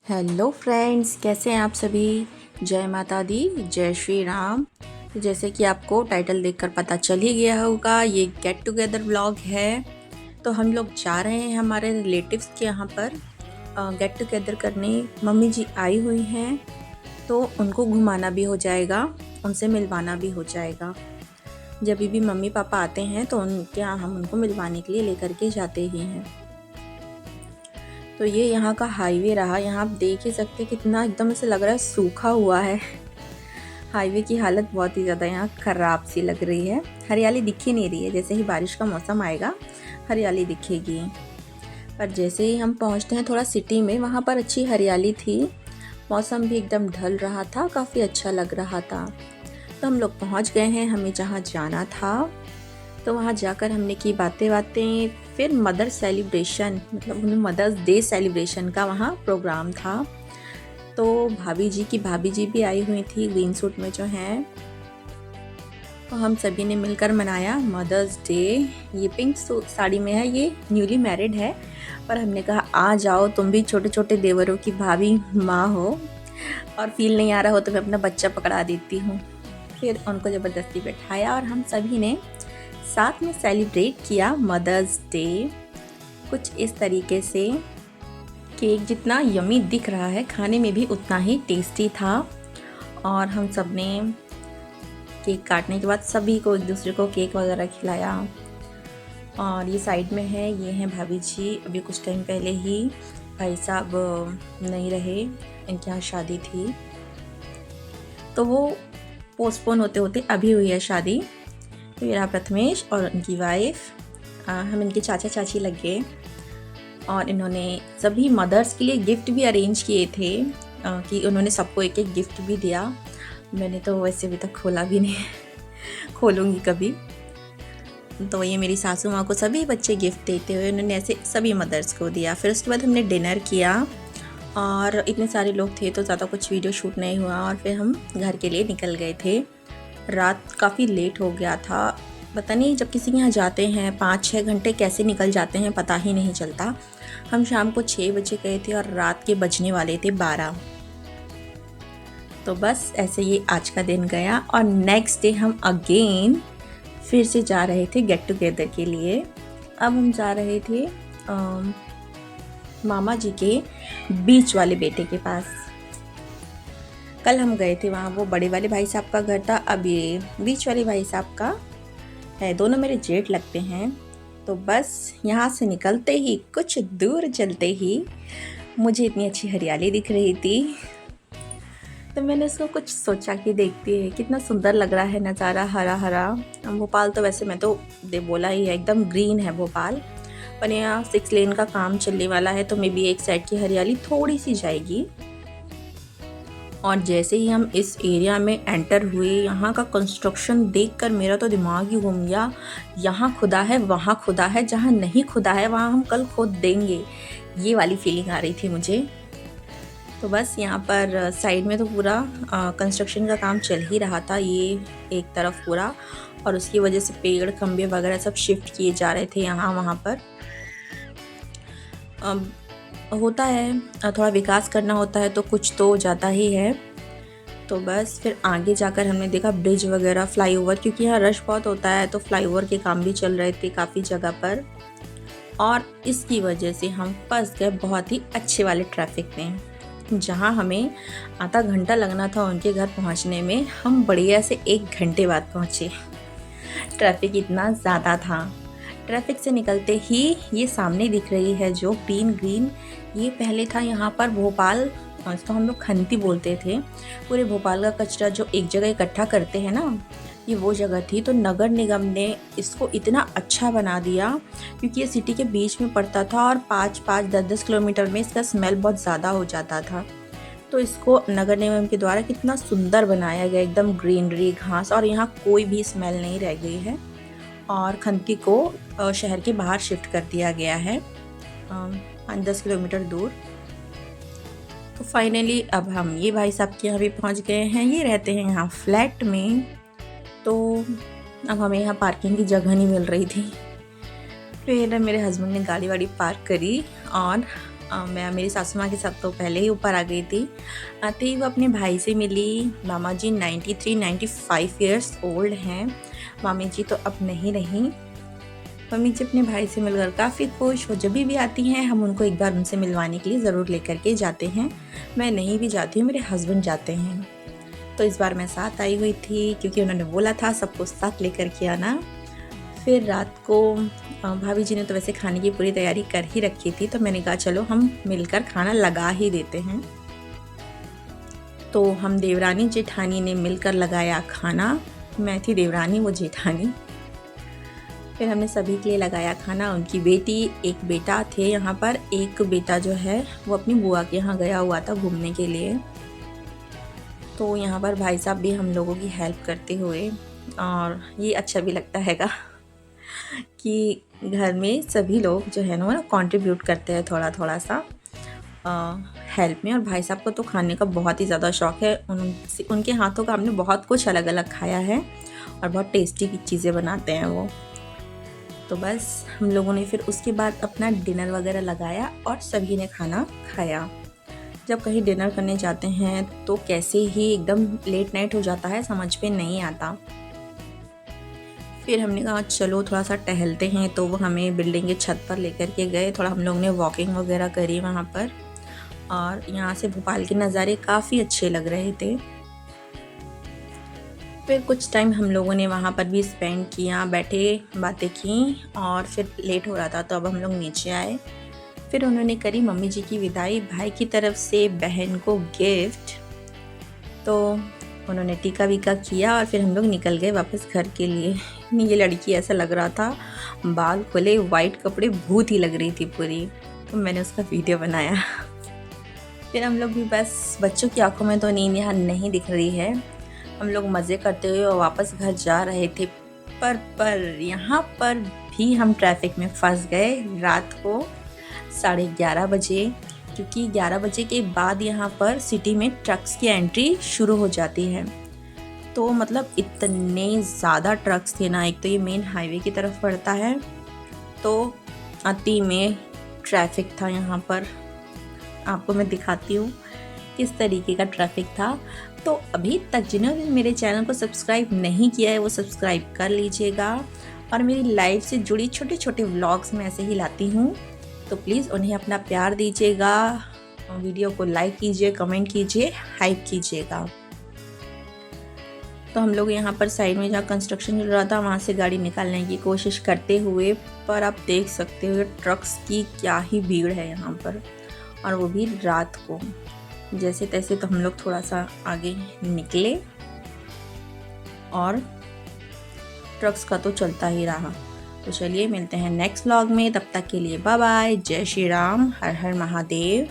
Hello friends, कैसे हैं आप सभी। जय माता दी, जय श्री राम। तो जैसे कि आपको टाइटल देखकर पता चल ही गया होगा, ये गेट टुगेदर व्लॉग है। तो हम लोग जा रहे हैं हमारे रिलेटिव्स के यहाँ पर गेट टुगेदर करने। मम्मी जी आई हुई हैं, तो उनको घुमाना भी हो जाएगा, उनसे मिलवाना भी हो जाएगा। जब भी मम्मी पापा आते हैं तो उनके यहाँ हम उनको मिलवाने के लिए लेकर के जाते ही हैं। तो ये यहाँ का हाईवे रहा। यहाँ आप देख ही सकते कितना एकदम से लग रहा है सूखा हुआ है। हाईवे की हालत बहुत ही ज़्यादा यहाँ ख़राब सी लग रही है। हरियाली दिख ही नहीं रही है। जैसे ही बारिश का मौसम आएगा हरियाली दिखेगी, पर जैसे ही हम पहुँचते हैं थोड़ा सिटी में, वहाँ पर अच्छी हरियाली थी। मौसम भी एकदम ढल रहा था, काफ़ी अच्छा लग रहा था। तो हम लोग पहुँच गए हैं हमें जहाँ जाना था। तो वहाँ जाकर हमने की बातें। फिर मदर सेलिब्रेशन, मतलब उन्हें मदर्स डे सेलिब्रेशन का वहाँ प्रोग्राम था। तो भाभी जी भी आई हुई थी ग्रीन सूट में जो हैं। तो हम सभी ने मिलकर मनाया मदर्स डे। ये पिंक साड़ी में है, ये न्यूली मैरिड है, पर हमने कहा आ जाओ, तुम भी छोटे छोटे देवरों की भाभी माँ हो और फील नहीं आ रहा हो तो मैं अपना बच्चा पकड़ा देती हूँ। फिर उनको ज़बरदस्ती बैठाया और हम सभी ने साथ में सेलिब्रेट किया मदर्स डे। कुछ इस तरीके से। केक जितना यमी दिख रहा है, खाने में भी उतना ही टेस्टी था। और हम सब ने केक काटने के बाद सभी को एक दूसरे को केक वगैरह खिलाया। और ये साइड में है, ये हैं भाभी जी। अभी कुछ टाइम पहले ही भाई साहब नहीं रहे, इनके यहाँ शादी थी, तो वो पोस्टपोन होते होते अभी हुई है शादी। तो मेरा प्रथमेश और उनकी वाइफ, हम इनके चाचा चाची लग गए। और इन्होंने सभी मदर्स के लिए गिफ्ट भी अरेंज किए थे, कि उन्होंने सबको एक एक गिफ्ट भी दिया। मैंने तो वैसे अभी तक खोला भी नहीं खोलूँगी कभी। तो ये मेरी सासू माँ को सभी बच्चे गिफ्ट देते हुए उन्होंने ऐसे सभी मदर्स को दिया। फिर उसके बाद हमने डिनर किया और इतने सारे लोग थे तो ज़्यादा कुछ वीडियो शूट नहीं हुआ। और फिर हम घर के लिए निकल गए थे। रात काफ़ी लेट हो गया था। पता नहीं जब किसी के यहाँ जाते हैं 5-6 घंटे कैसे निकल जाते हैं पता ही नहीं चलता। हम शाम को 6 बजे गए थे और रात के बजने वाले थे 12। तो बस ऐसे ये आज का दिन गया। और नेक्स्ट डे हम अगेन फिर से जा रहे थे गेट टुगेदर के लिए। अब हम जा रहे थे मामा जी के बीच वाले बेटे के पास। कल हम गए थे वहाँ, वो बड़े वाले भाई साहब का घर था, अब ये बीच वाले भाई साहब का है। दोनों मेरे जेठ लगते हैं। तो बस यहाँ से निकलते ही कुछ दूर चलते ही मुझे इतनी अच्छी हरियाली दिख रही थी। तो मैंने उसको कुछ सोचा कि देखती है कितना सुंदर लग रहा है नज़ारा, हरा हरा। भोपाल तो वैसे मैं तो बोला ही है, एकदम ग्रीन है भोपाल। पर यहाँ 6 लेन का काम चलने वाला है, तो मे बी एक साइड की हरियाली थोड़ी सी जाएगी। और जैसे ही हम इस एरिया में एंटर हुए, यहाँ का कंस्ट्रक्शन देखकर मेरा तो दिमाग ही घूम गया। यहाँ खुदा है, वहाँ खुदा है, जहाँ नहीं खुदा है वहाँ हम कल खोद देंगे, ये वाली फीलिंग आ रही थी मुझे। तो बस यहाँ पर साइड में तो पूरा कंस्ट्रक्शन का काम चल ही रहा था, ये एक तरफ पूरा। और उसकी वजह से पेड़ खंबे वगैरह सब शिफ्ट किए जा रहे थे यहाँ वहाँ पर। होता है, थोड़ा विकास करना होता है तो कुछ तो जाता ही है। तो बस फिर आगे जाकर हमने देखा ब्रिज वगैरह, फ्लाईओवर, क्योंकि यहाँ रश बहुत होता है तो फ्लाईओवर के काम भी चल रहे थे काफ़ी जगह पर। और इसकी वजह से हम फंस गए बहुत ही अच्छे वाले ट्रैफिक में। जहाँ हमें आधा घंटा लगना था उनके घर पहुँचने में, हम बढ़िया से 1 घंटे बाद पहुँचे। ट्रैफिक इतना ज़्यादा था। ट्रैफिक से निकलते ही ये सामने दिख रही है जो ग्रीन, ये पहले था यहाँ पर भोपाल, इसको हम लोग खंती बोलते थे। पूरे भोपाल का कचरा जो एक जगह इकट्ठा करते हैं ना, ये वो जगह थी। तो नगर निगम ने इसको इतना अच्छा बना दिया, क्योंकि ये सिटी के बीच में पड़ता था और 5-5, 10-10 किलोमीटर में इसका स्मेल बहुत ज़्यादा हो जाता था। तो इसको नगर निगम के द्वारा कितना सुंदर बनाया गया, एकदम ग्रीनरी, घास, और यहाँ कोई भी स्मेल नहीं रह गई है। और खंती को शहर के बाहर शिफ्ट कर दिया गया है 5-10 किलोमीटर दूर। तो फाइनली अब हम ये भाई साहब के यहाँ भी पहुँच गए हैं। ये रहते हैं यहाँ फ्लैट में। तो अब हमें यहाँ पार्किंग की जगह नहीं मिल रही थी। फिर मेरे हस्बैंड ने गाड़ी वाड़ी पार्क करी और मैं मेरी सासू माँ के साथ तो पहले ही ऊपर आ गई थी। आते ही वो अपने भाई से मिली। मामा जी 93-95 ईयर्स ओल्ड हैं। मामी जी तो अब नहीं रहीं। मम्मी जी अपने भाई से मिलकर काफ़ी खुश। वो जब भी आती हैं हम उनको एक बार उनसे मिलवाने के लिए ज़रूर लेकर के जाते हैं। मैं नहीं भी जाती हूँ, मेरे हस्बैंड जाते हैं। तो इस बार मैं साथ आई हुई थी क्योंकि उन्होंने बोला था सबको साथ लेकर के आना। फिर रात को भाभी जी ने तो वैसे खाने की पूरी तैयारी कर ही रखी थी, तो मैंने कहा चलो हम मिलकर खाना लगा ही देते हैं। तो हम देवरानी जेठानी ने मिलकर लगाया खाना। मैं थी देवरानी, वो जेठानी। फिर हमने सभी के लिए लगाया खाना। उनकी बेटी, एक बेटा थे यहाँ पर। एक बेटा जो है वो अपनी बुआ के यहाँ गया हुआ था घूमने के लिए। तो यहाँ पर भाई साहब भी हम लोगों की हेल्प करते हुए, और ये अच्छा भी लगता हैगा कि घर में सभी लोग जो है ना कंट्रीब्यूट करते हैं थोड़ा थोड़ा सा हेल्प में। और भाई साहब को तो खाने का बहुत ही ज़्यादा शौक़ है। उनके हाथों का हमने बहुत कुछ अलग अलग खाया है और बहुत टेस्टी चीज़ें बनाते हैं वो। तो बस हम लोगों ने फिर उसके बाद अपना डिनर वगैरह लगाया और सभी ने खाना खाया। जब कहीं डिनर करने जाते हैं तो कैसे ही एकदम लेट नाइट हो जाता है, समझ में नहीं आता। फिर हमने कहा चलो थोड़ा सा टहलते हैं, तो वो हमें बिल्डिंग के छत पर लेकर के गए। थोड़ा हम लोग ने वॉकिंग वगैरह करी वहाँ पर, और यहाँ से भोपाल के नज़ारे काफ़ी अच्छे लग रहे थे। फिर कुछ टाइम हम लोगों ने वहाँ पर भी स्पेंड किया, बैठे बातें की, और फिर लेट हो रहा था तो अब हम लोग नीचे आए। फिर उन्होंने करी मम्मी जी की विदाई, भाई की तरफ से बहन को गिफ्ट। तो उन्होंने टीका वीका किया और फिर हम लोग निकल गए वापस घर के लिए। ये लड़की ऐसा लग रहा था, बाल खुले, वाइट कपड़े, भूत ही लग रही थी पूरी। तो मैंने उसका वीडियो बनाया। फिर हम लोग भी बस, बच्चों की आंखों में तो नींद यहाँ नहीं दिख रही है। हम लोग मज़े करते हुए वापस घर जा रहे थे, पर यहाँ पर भी हम ट्रैफिक में फंस गए रात को 11:30 बजे। क्योंकि 11 बजे के बाद यहाँ पर सिटी में ट्रक्स की एंट्री शुरू हो जाती है। तो मतलब इतने ज़्यादा ट्रक्स थे ना, एक तो ये मेन हाईवे की तरफ पड़ता है, तो अति में ट्रैफिक था यहाँ पर। आपको मैं दिखाती हूँ किस तरीके का ट्रैफिक था। तो अभी तक जिन्होंने मेरे चैनल को सब्सक्राइब नहीं किया है वो सब्सक्राइब कर लीजिएगा। और मेरी लाइफ से जुड़ी छोटे छोटे व्लॉग्स मैं ऐसे ही लाती हूँ, तो प्लीज़ उन्हें अपना प्यार दीजिएगा। वीडियो को लाइक कीजिए, कमेंट कीजिए, हाइप कीजिएगा। तो हम लोग यहाँ पर साइड में जहाँ कंस्ट्रक्शन चल रहा था वहाँ से गाड़ी निकालने की कोशिश करते हुए, पर आप देख सकते हो ट्रक्स की क्या ही भीड़ है यहाँ पर, और वो भी रात को। जैसे तैसे तो हम लोग थोड़ा सा आगे निकले, और ट्रक्स का तो चलता ही रहा। तो चलिए मिलते हैं नेक्स्ट व्लॉग में, तब तक के लिए बाय बाय, जय श्री राम, हर हर महादेव।